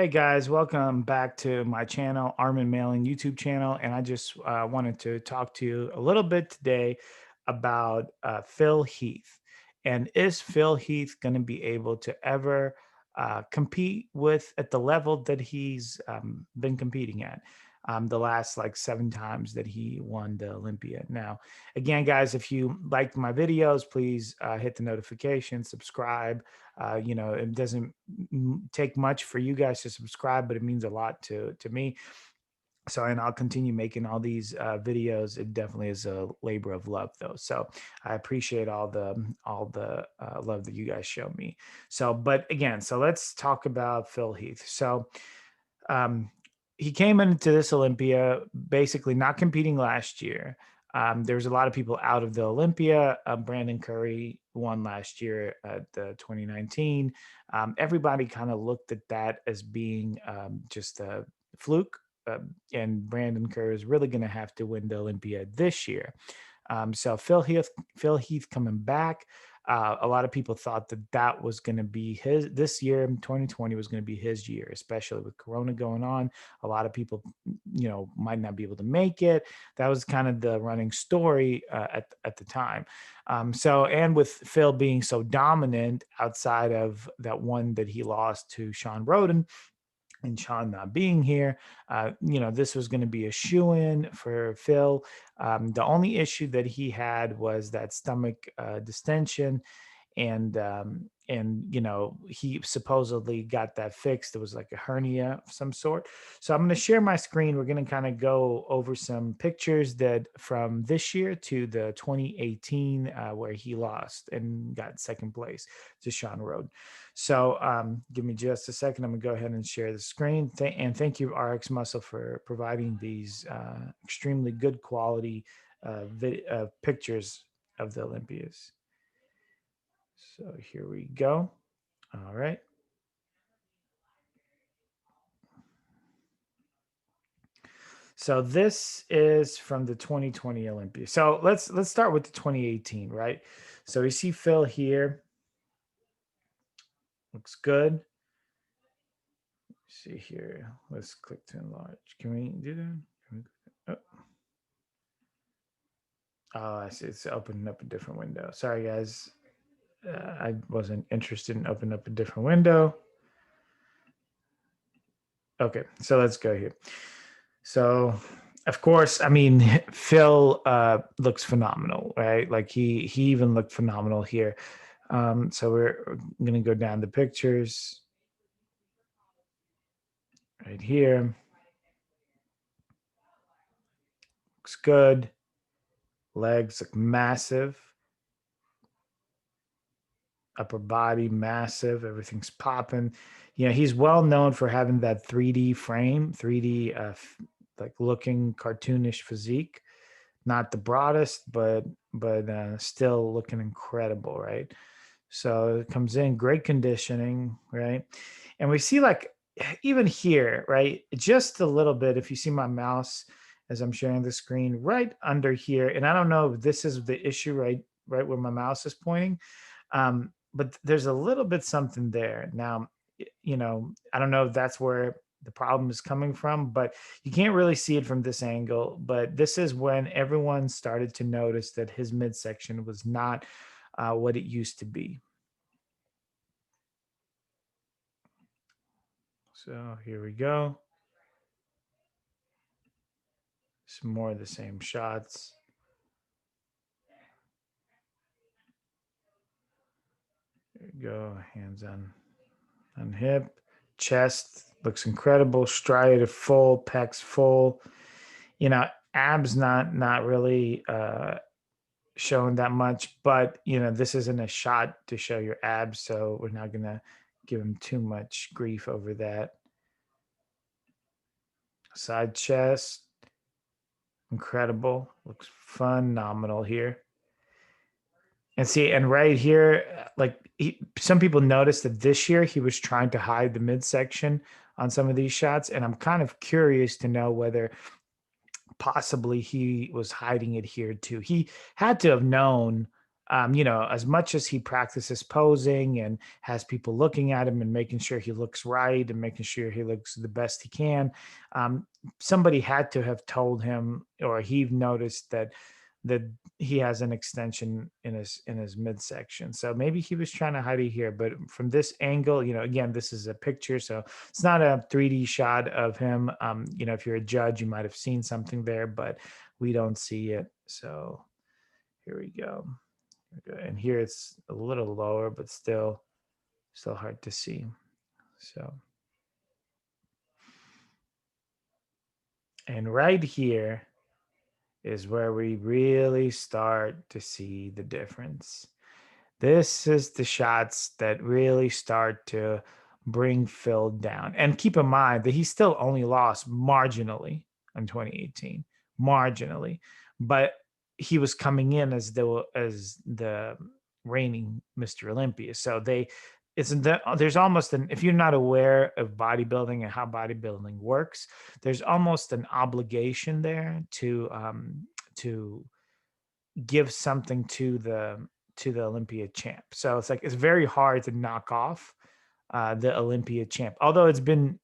Hey guys, welcome back to my channel, Armen Mailyan YouTube channel. And I just wanted to talk to you a little bit today about Phil Heath. And is Phil Heath going to be able to ever compete with at the level that he's been competing at? The last like 7 times that he won the Olympia. Now, again, guys, if you liked my videos, please hit the notification, subscribe. It doesn't take much for you guys to subscribe, but it means a lot to me. So, and I'll continue making all these videos. It definitely is a labor of love, though. So, I appreciate all the love that you guys show me. So, but again, so let's talk about Phil Heath. So, um, he came into this Olympia basically not competing last year. There was a lot of people out of the Olympia. Brandon Curry won last year at the 2019. Everybody kind of looked at that as being just a fluke. And Brandon Curry is really going to have to win the Olympia this year. So Phil Heath coming back. A lot of people thought that that was going to be his this year. 2020 was going to be his year, especially with Corona going on. A lot of people, might not be able to make it. That was kind of the running story at the time. And with Phil being so dominant outside of that one that he lost to Sean Roden, and Sean not being here, this was going to be a shoe-in for Phil. The only issue that he had was that stomach distension, and he supposedly got that fixed. It was like a hernia of some sort. So I'm going to share my screen. We're going to kind of go over some pictures that from this year to the 2018 where he lost and got second place to Sean Road. So give me just a second. I'm gonna go ahead and share the screen. And thank you, RX Muscle, for providing these extremely good quality pictures of the Olympias. So here we go. All right. So this is from the 2020 Olympia. So let's start with the 2018, right? So you see Phil here. Looks good. See here. Let's click to enlarge. Can we do that? Oh, I see. It's opening up a different window. Sorry, guys. I wasn't interested in opening up a different window. Okay, so let's go here. So, of course, I mean, Phil looks phenomenal, right? Like he even looked phenomenal here. So we're going to go down the pictures right here. Looks good. Legs look massive. Upper body massive. Everything's popping. He's well known for having that 3D frame, 3D like looking cartoonish physique. Not the broadest, but still looking incredible, right? So it comes in great conditioning, right? And we see like even here, right? Just a little bit. If you see my mouse as I'm sharing the screen, right under here, and I don't know if this is the issue, right where my mouse is pointing, but there's a little bit something there. Now, I don't know if that's where the problem is coming from, but you can't really see it from this angle. But this is when everyone started to notice that his midsection was not what it used to be. So here we go. Some more of the same shots. There you go. Hands on hip. Chest looks incredible. Striated full, pecs full. Abs not really showing that much, but this isn't a shot to show your abs, so we're not gonna give him too much grief over that. Side chest, incredible. Looks phenomenal here. And see, and right here, like some people noticed that this year he was trying to hide the midsection on some of these shots, and I'm kind of curious to know whether possibly he was hiding it here too. He had to have known as much as he practices posing and has people looking at him and making sure he looks right and making sure he looks the best he can, um, somebody had to have told him, or he noticed that he has an extension in his midsection. So maybe he was trying to hide it here, but from this angle, again, this is a picture, so it's not a 3D shot of him. If you're a judge, you might have seen something there, but we don't see it. So here we go. And here it's a little lower, but still hard to see. So, and right here is where we really start to see the difference. This is the shots that really start to bring Phil down. And keep in mind that he still only lost marginally in 2018, marginally, but he was coming in as the reigning Mr. Olympia. So there's almost an, if you're not aware of bodybuilding and how bodybuilding works, there's almost an obligation there to give something to the Olympia champ. So it's very hard to knock off the Olympia champ. Although it's been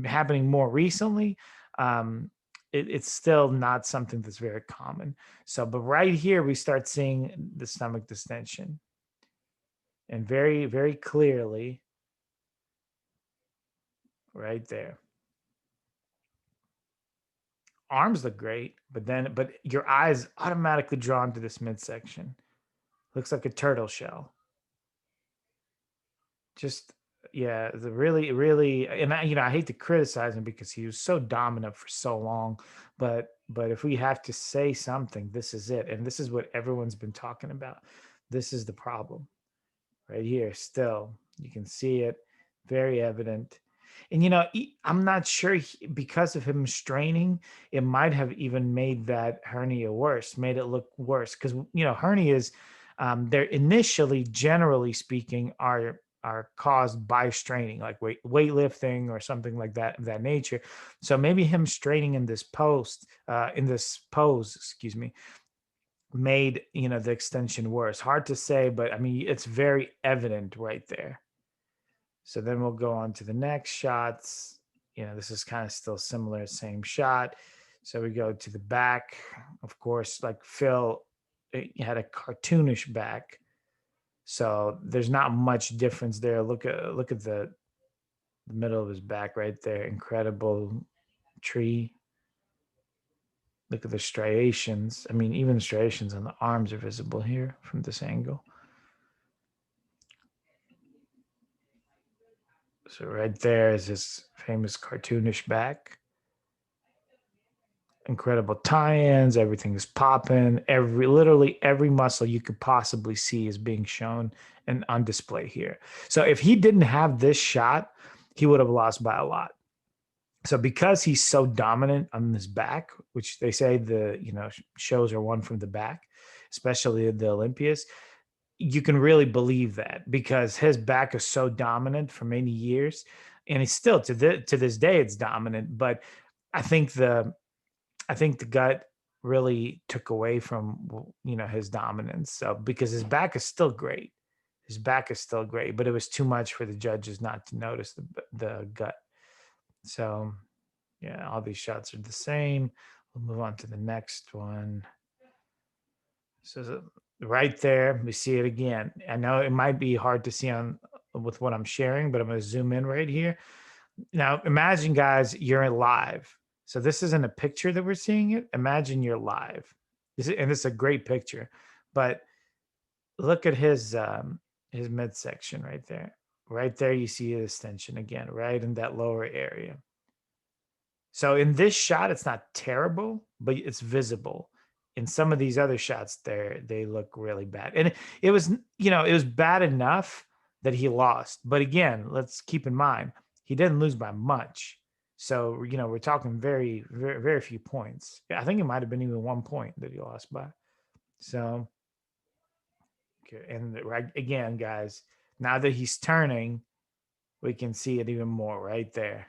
happening more recently, it's still not something that's very common. So, but right here we start seeing the stomach distension, and very, very clearly, right there. Arms look great, but your eyes automatically drawn to this midsection. Looks like a turtle shell. Just yeah, the really, really, and I hate to criticize him because he was so dominant for so long, but if we have to say something, this is it, and this is what everyone's been talking about. This is the problem right here. Still, you can see it, very evident. And I'm not sure because of him straining, it might have even made that hernia worse, made it look worse. Because hernias, they're initially, generally speaking, are caused by straining, like weightlifting or something like that of that nature. So maybe him straining in this pose, excuse me, made the extension worse. Hard to say, but I mean it's very evident right there. So then we'll go on to the next shots. This is kind of still similar, same shot. So we go to the back. Of course, like Phil, he had a cartoonish back. So there's not much difference there. Look at the middle of his back right there. Incredible tree. Look at the striations. I mean, even the striations on the arms are visible here from this angle. So right there is his famous cartoonish back. Incredible tie-ins. Everything is popping. Literally every muscle you could possibly see is being shown and on display here. So if he didn't have this shot, he would have lost by a lot. So because he's so dominant on his back, which they say shows are won from the back, especially the Olympias, you can really believe that because his back is so dominant for many years, and it's still to this day it's dominant. But I think the gut really took away from his dominance. So because his back is still great, but it was too much for the judges not to notice the gut. So yeah, all these shots are the same. We'll move on to the next one. So right there, we see it again. I know it might be hard to see with what I'm sharing, but I'm going to zoom in right here. Now, imagine, guys, you're live. So this isn't a picture that we're seeing it. Imagine you're live. And it's a great picture. But look at his midsection right there. Right there, you see the extension again, right in that lower area. So in this shot, it's not terrible, but it's visible. In some of these other shots, they look really bad. And it was, it was bad enough that he lost. But again, let's keep in mind, he didn't lose by much. So, we're talking very, very, very few points. I think it might have been even 1 point that he lost by. So, okay. And right again, guys, now that he's turning, we can see it even more right there.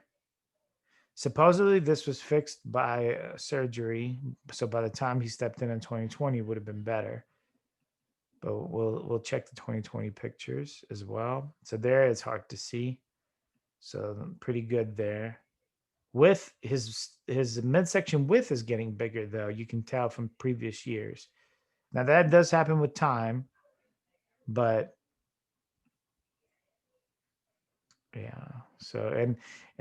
Supposedly, this was fixed by surgery. So by the time he stepped in 2020, it would have been better. but we'll check the 2020 pictures as well. So there it's hard to see. So pretty good there. With his midsection width is getting bigger though. You can tell from previous years. Now that does happen with time, but yeah. So and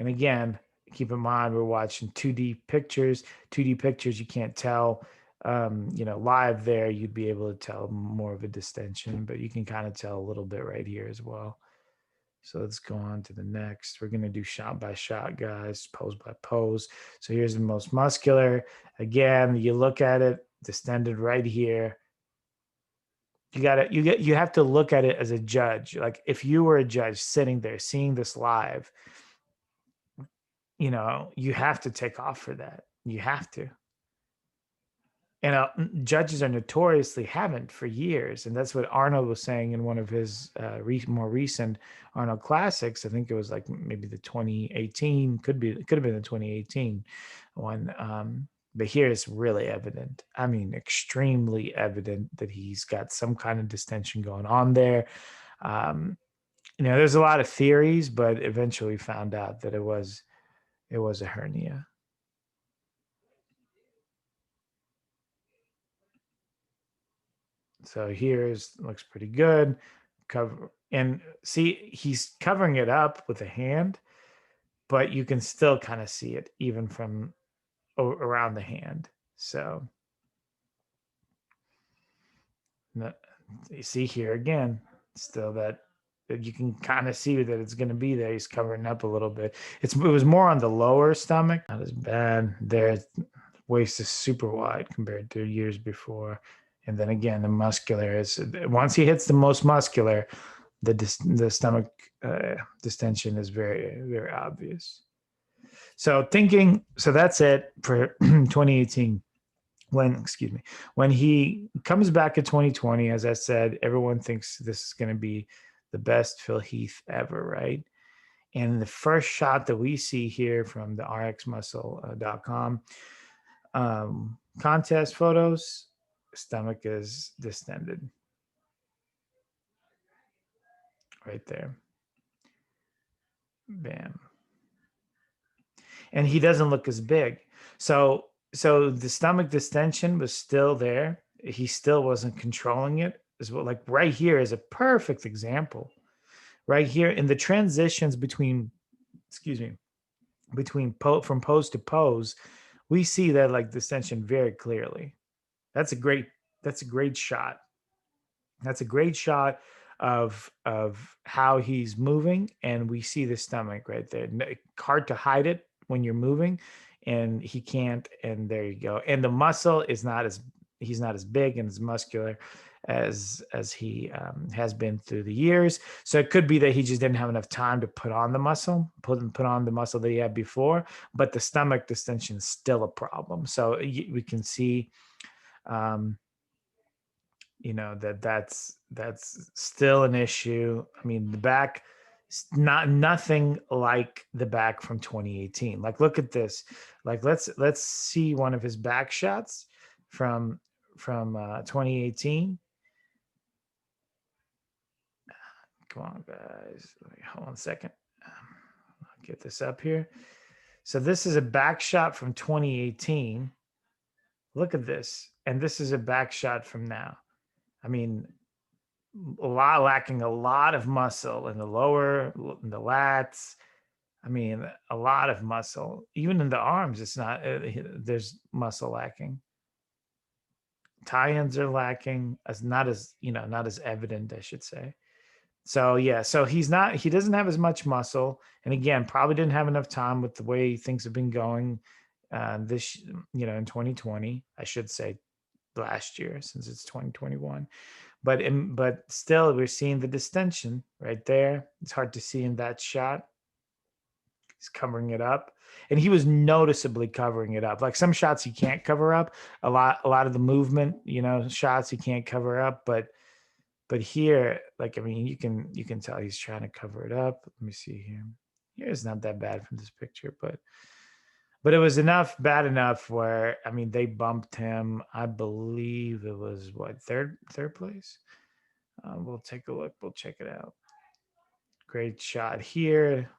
again, keep in mind we're watching 2D pictures. 2D pictures you can't tell. Live there you'd be able to tell more of a distension, but you can kind of tell a little bit right here as well. So let's go on to the next. We're going to do shot by shot, guys, pose by pose. So here's the most muscular. Again, you look at it, distended right here. You have to look at it as a judge. Like if you were a judge sitting there seeing this live, you have to take off for that. You have to. And judges are notoriously haven't for years, and that's what Arnold was saying in one of his more recent Arnold classics. I think it was like maybe the 2018, could have been the 2018 one. But here it's really evident. I mean, extremely evident that he's got some kind of distension going on there. There's a lot of theories, but eventually found out that it was a hernia. So here's looks pretty good. Cover and see he's covering it up with a hand, but you can still kind of see it even from around the hand. So you see here again, still that you can kind of see that it's going to be there. He's covering up a little bit. It was more on the lower stomach, not as bad. There, waist is super wide compared to years before. And then again, the muscular is once he hits the most muscular, the stomach distension is very, very obvious. So that's it for 2018. When he comes back in 2020, as I said, everyone thinks this is going to be the best Phil Heath ever, right? And the first shot that we see here from the rxmuscle.com contest photos, stomach is distended right there. Bam. And he doesn't look as big. So the stomach distension was still there. He still wasn't controlling it. Is what, like right here is a perfect example. Right here in the transitions between, excuse me, from pose to pose, we see that like distension very clearly. That's a great shot. That's a great shot of how he's moving, and we see the stomach right there. Hard to hide it when you're moving, and he can't. And there you go. And the muscle is not as he's not as big and as muscular as he has been through the years. So it could be that he just didn't have enough time to put on the muscle, put on the muscle that he had before. But the stomach distension is still a problem. So we can see. That's still an issue. I mean, the back, nothing like the back from 2018. Like, look at this. Like, let's see one of his back shots from 2018. Come on, guys. Hold on a second. I'll get this up here. So this is a back shot from 2018. Look at this, and this is a back shot from now. I mean, lacking a lot of muscle in the lower, in the lats. I mean, a lot of muscle. Even in the arms, it's not. There's muscle lacking. Tie-ins are lacking. As not as not as evident, I should say. So yeah, so he doesn't have as much muscle, and again, probably didn't have enough time with the way things have been going. This in 2020, I should say last year since it's 2021. But still, we're seeing the distension right there. It's hard to see in that shot. He's covering it up, and he was noticeably covering it up. Like some shots he can't cover up. A lot of the movement, shots he can't cover up. But here, like I mean, you can tell he's trying to cover it up. Let me see here. Here's not that bad from this picture, but it was bad enough where I mean they bumped him. I believe it was what third place. We'll take a look. We'll check it out. Great shot here.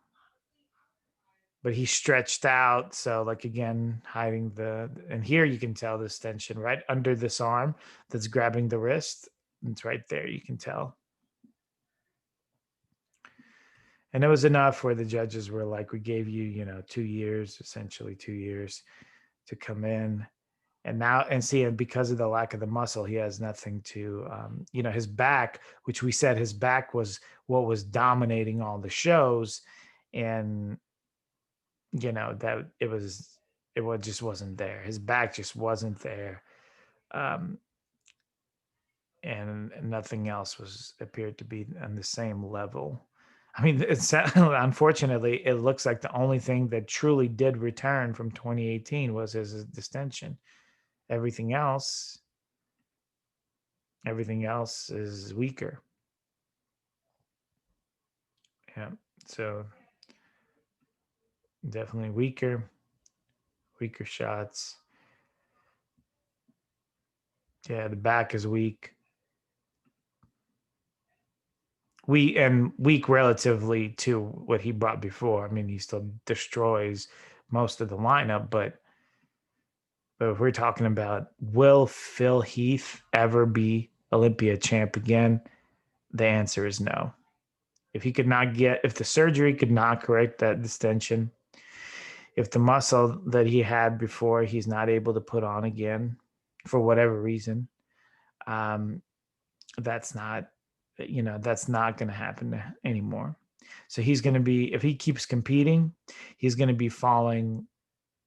But he's stretched out. So, like, again, hiding and here you can tell this tension right under this arm that's grabbing the wrist. It's right there. You can tell. And it was enough where the judges were like, we gave you, 2 years, essentially 2 years to come in. And now, and see, and because of the lack of the muscle, he has nothing to, his back, which we said his back was what was dominating all the shows. And, that it just wasn't there. His back just wasn't there. And nothing else appeared to be on the same level. I mean, it's unfortunately, it looks like the only thing that truly did return from 2018 was his distension. Everything else is weaker. Yeah. So definitely weaker shots. Yeah, the back is weak. Weak relatively to what he brought before. I mean, he still destroys most of the lineup, but if we're talking about will Phil Heath ever be Olympia champ again, the answer is no. If the surgery could not correct that distension, if the muscle that he had before he's not able to put on again for whatever reason, that's not going to happen anymore. So he's going to be, if he keeps competing, he's going to be falling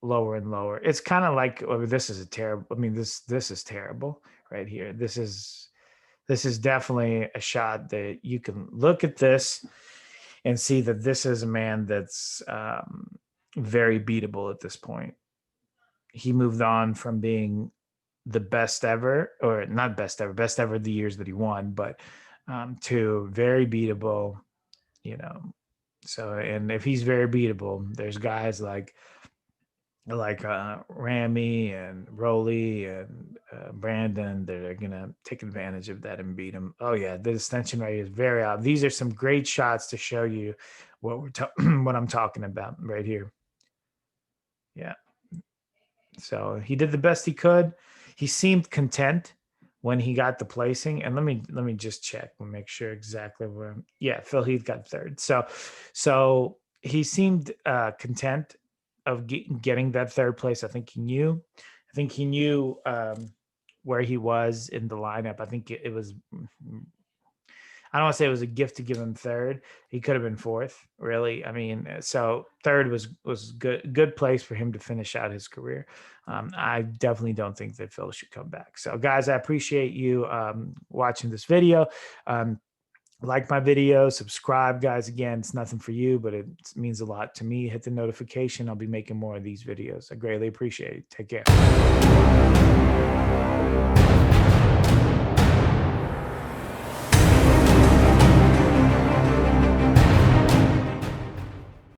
lower and lower. It's kind of like, this is this is terrible right here. This is definitely a shot that you can look at this and see that this is a man that's very beatable at this point. He moved on from being the best ever, or not best ever the years that he won, but to very beatable, So, and if he's very beatable, there's guys like Ramy and Rolly and Brandon that are gonna take advantage of that and beat him. Oh yeah, the distension rate is very out. These are some great shots to show you what what I'm talking about right here. Yeah. So he did the best he could. He seemed content when he got the placing. And let me just check and make sure exactly where. Yeah, Phil Heath got third. So he seemed content of getting that third place. I think he knew. Where he was in the lineup. I think it was. I don't want to say it was a gift to give him third. He could have been fourth, really. I mean, so third was good place for him to finish out his career. I definitely don't think that Phil should come back. So, guys, I appreciate you watching this video. Like my video, subscribe, guys. Again, it's nothing for you, but it means a lot to me. Hit the notification. I'll be making more of these videos. I greatly appreciate it. Take care.